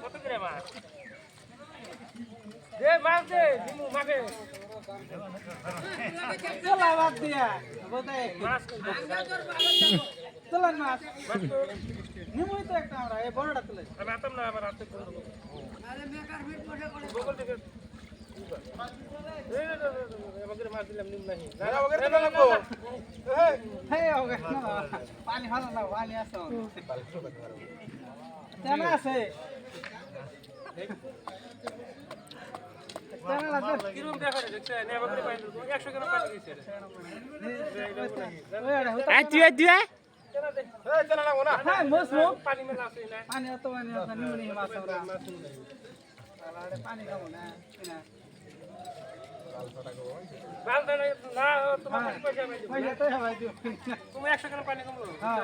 কত করে মাছ দে মাছ দে দিমু মাগে চলা বাদ দিয়া বোধহয় মাছ চলেন মাছ মাছ তো নিমই তো একটা আমরা এই বড়টা তুলে আমি আতাম না আবার রাতে করে দেবো গোগল থেকে আমাদের মাছ দিলাম নিম নাহি না ওগের কেন লাগবো হে ওকে পানি ভালো না পানি আছে জানা আছে জানা লাগে কিরম দেখা রে দেখছে নে আমাদের পানি 100 গ্রাম পানি দিছে দিয়া চলা লাগবো না হ্যাঁ মোস মো পানি মেলা আছে না পানি অত পানি আছে নিমনি মাছ আমরা আরে পানি খাবো না কিনা বাল দেনা না তোমার পয়সা আমি দেব পয়সা তো হবে দিও তুমি 100 গ্রাম পানি কমলো হ্যাঁ